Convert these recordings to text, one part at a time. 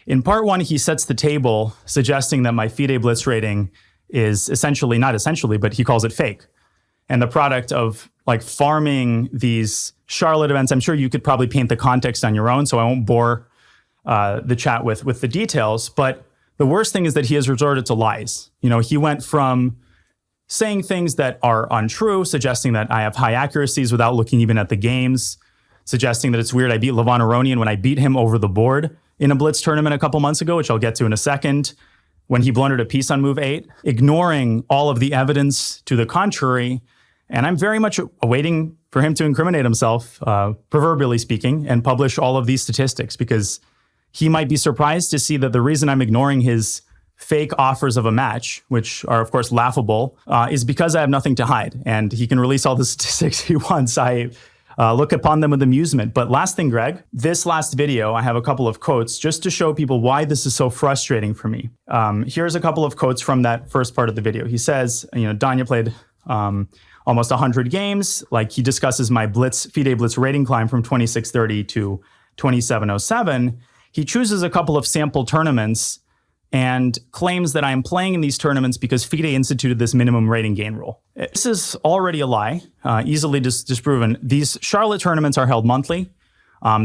In part one, he sets the table, suggesting that my FIDE Blitz rating is essentially, not essentially, but he calls it fake. And the product of like farming these Charlotte events. I'm sure you could probably paint the context on your own, so I won't bore the chat with the details. But the worst thing is that he has resorted to lies. You know, he went from saying things that are untrue, suggesting that I have high accuracies without looking even at the games, suggesting that it's weird I beat Levon Aronian when I beat him over the board in a Blitz tournament a couple months ago, which I'll get to in a second, when he blundered a piece on move 8, ignoring all of the evidence to the contrary. And I'm very much awaiting for him to incriminate himself, proverbially speaking, and publish all of these statistics, because he might be surprised to see that the reason I'm ignoring his fake offers of a match, which are, of course, laughable, is because I have nothing to hide. And he can release all the statistics he wants. I look upon them with amusement. But last thing, Greg, this last video, I have a couple of quotes just to show people why this is so frustrating for me. Here's a couple of quotes from that first part of the video. He says, Danya played almost 100 games. Like, he discusses my FIDE Blitz rating climb from 2630 to 2707. He chooses a couple of sample tournaments and claims that I'm playing in these tournaments because FIDE instituted this minimum rating gain rule. This is already a lie, easily disproven. These Charlotte tournaments are held monthly.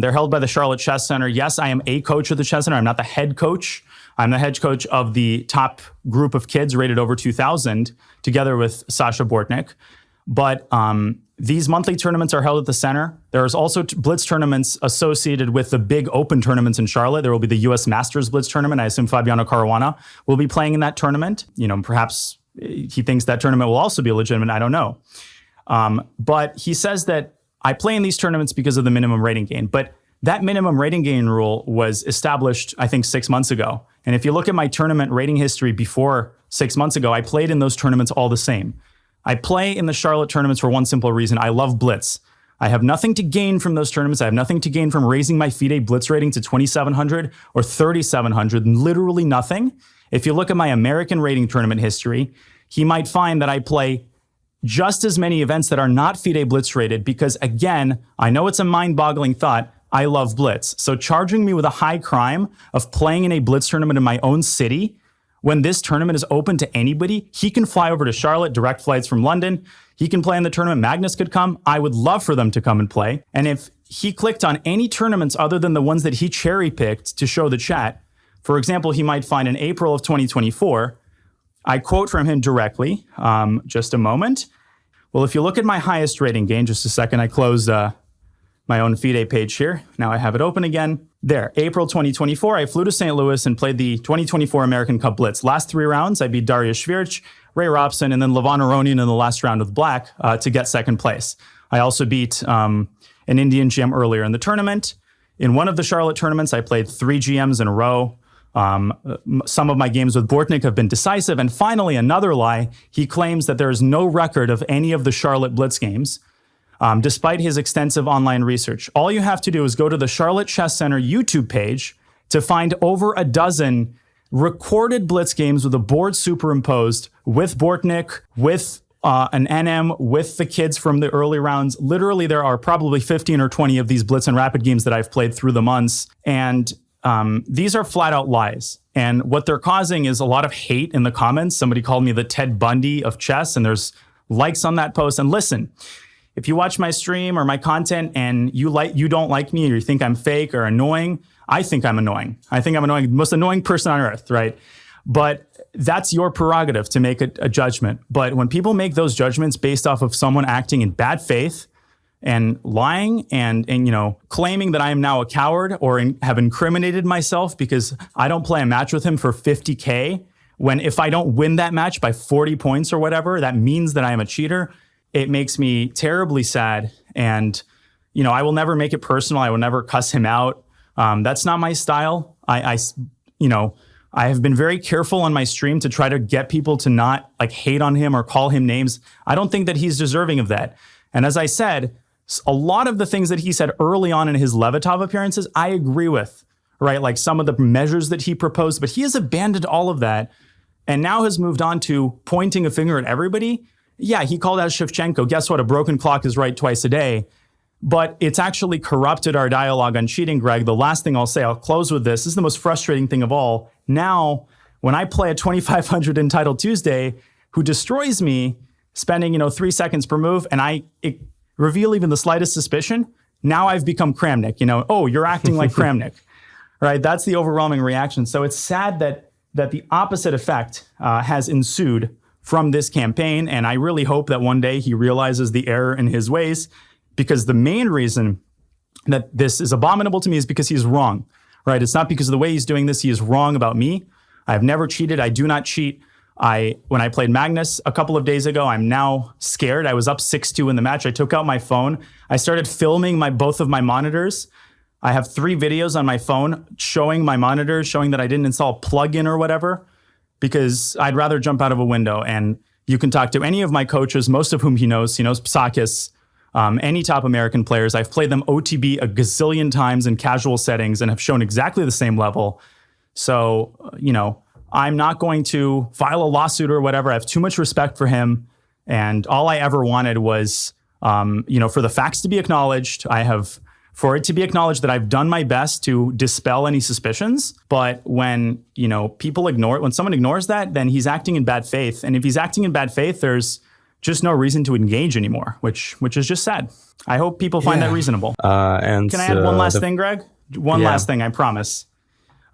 They're held by the Charlotte Chess Center. Yes, I am a coach of the Chess Center. I'm not the head coach. I'm the head coach of the top group of kids rated over 2,000, together with Sasha Bortnick. But these monthly tournaments are held at the center. There's also Blitz tournaments associated with the big open tournaments in Charlotte. There will be the U.S. Masters Blitz tournament. I assume Fabiano Caruana will be playing in that tournament. Perhaps he thinks that tournament will also be legitimate. I don't know. But he says that I play in these tournaments because of the minimum rating gain. But that minimum rating gain rule was established, I think, 6 months ago. And if you look at my tournament rating history before 6 months ago, I played in those tournaments all the same. I play in the Charlotte tournaments for one simple reason. I love Blitz. I have nothing to gain from those tournaments. I have nothing to gain from raising my FIDE Blitz rating to 2,700 or 3,700, literally nothing. If you look at my American rating tournament history, he might find that I play just as many events that are not FIDE Blitz rated because, again, I know it's a mind-boggling thought, I love Blitz. So charging me with a high crime of playing in a Blitz tournament in my own city, when this tournament is open to anybody, he can fly over to Charlotte, direct flights from London. He can play in the tournament. Magnus could come. I would love for them to come and play. And if he clicked on any tournaments other than the ones that he cherry-picked to show the chat, for example, he might find in April of 2024, I quote from him directly, just a moment. Well, if you look at my highest rating gain, just a second, I closed my own FIDE page here. Now I have it open again. There, April 2024, I flew to St. Louis and played the 2024 American Cup Blitz. Last 3 rounds, I beat Darius Schwierz, Ray Robson, and then Levon Aronian in the last round with Black to get second place. I also beat an Indian GM earlier in the tournament. In one of the Charlotte tournaments, I played 3 GMs in a row. Some of my games with Bortnick have been decisive. And finally, another lie, he claims that there is no record of any of the Charlotte Blitz games. Despite his extensive online research. All you have to do is go to the Charlotte Chess Center YouTube page to find over a dozen recorded Blitz games with a board superimposed with Bortnick, with an NM, with the kids from the early rounds. Literally, there are probably 15 or 20 of these Blitz and Rapid games that I've played through the months. And these are flat out lies. And what they're causing is a lot of hate in the comments. Somebody called me the Ted Bundy of chess, and there's likes on that post. And listen, if you watch my stream or my content and you don't like me or you think I'm fake or annoying, I think I'm annoying. I think I'm annoying, the most annoying person on earth, right? But that's your prerogative to make a judgment. But when people make those judgments based off of someone acting in bad faith and lying and claiming that I am now a coward or have incriminated myself because I don't play a match with him for 50K, when if I don't win that match by 40 points or whatever, that means that I am a cheater. It makes me terribly sad. And, I will never make it personal. I will never cuss him out. That's not my style. I have been very careful on my stream to try to get people to not hate on him or call him names. I don't think that he's deserving of that. And as I said, a lot of the things that he said early on in his Levitov appearances, I agree with, right? Like some of the measures that he proposed, but he has abandoned all of that and now has moved on to pointing a finger at everybody. Yeah, he called out Shevchenko. Guess what? A broken clock is right twice a day. but it's actually corrupted our dialogue on cheating, Greg. The last thing I'll say, I'll close with this. This is the most frustrating thing of all. Now, when I play a 2,500 Entitled Tuesday who destroys me, spending 3 seconds per move, and I reveal even the slightest suspicion, now I've become Kramnik. Oh, you're acting like Kramnik, right? That's the overwhelming reaction. So it's sad that the opposite effect has ensued from this campaign, and I really hope that one day he realizes the error in his ways, because the main reason that this is abominable to me is because he's wrong, right? It's not because of the way he's doing this. He is wrong about me. I've never cheated. I do not cheat. When I played Magnus a couple of days ago, I'm now scared. I was up 6-2 in the match. I took out my phone. I started filming both of my monitors. I have 3 videos on my phone showing my monitors, showing that I didn't install a plugin or whatever, because I'd rather jump out of a window. And you can talk to any of my coaches, most of whom he knows Psakis, any top American players. I've played them OTB a gazillion times in casual settings and have shown exactly the same level. So, I'm not going to file a lawsuit or whatever. I have too much respect for him. And all I ever wanted was, for the facts to be acknowledged. For it to be acknowledged that I've done my best to dispel any suspicions. But when, when someone ignores that, then he's acting in bad faith. And if he's acting in bad faith, there's just no reason to engage anymore, which is just sad. I hope people find that reasonable. And can I add one last thing, Greg? One last thing, I promise.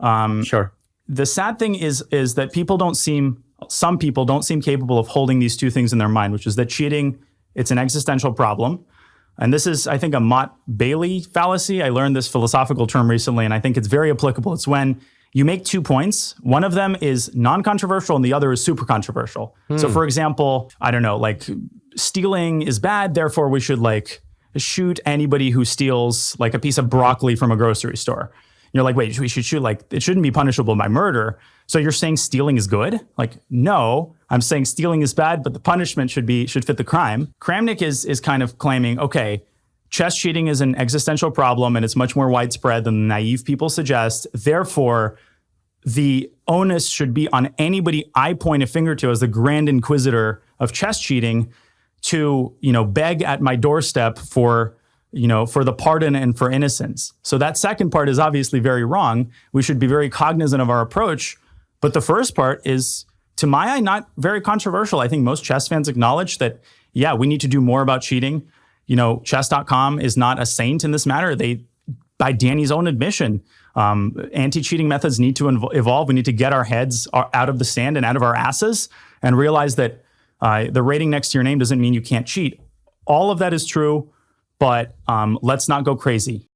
Sure. The sad thing is that some people don't seem capable of holding these two things in their mind, which is that cheating, it's an existential problem. And this is, I think, a Mott-Bailey fallacy. I learned this philosophical term recently, and I think it's very applicable. It's when you make 2 points. One of them is non-controversial and the other is super controversial. So for example, I don't know, stealing is bad, therefore we should shoot anybody who steals a piece of broccoli from a grocery store. You're like, wait, we should shoot, it shouldn't be punishable by murder. So you're saying stealing is good? No, I'm saying stealing is bad, but the punishment should fit the crime. Kramnik is kind of claiming, okay, chess cheating is an existential problem and it's much more widespread than naive people suggest. Therefore, the onus should be on anybody I point a finger to as the grand inquisitor of chess cheating to, beg at my doorstep for the pardon and for innocence. So that second part is obviously very wrong. We should be very cognizant of our approach. But the first part is, to my eye, not very controversial. I think most chess fans acknowledge that, we need to do more about cheating. Chess.com is not a saint in this matter. By Danny's own admission, anti-cheating methods need to evolve. We need to get our heads out of the sand and out of our asses and realize that the rating next to your name doesn't mean you can't cheat. All of that is true. But let's not go crazy.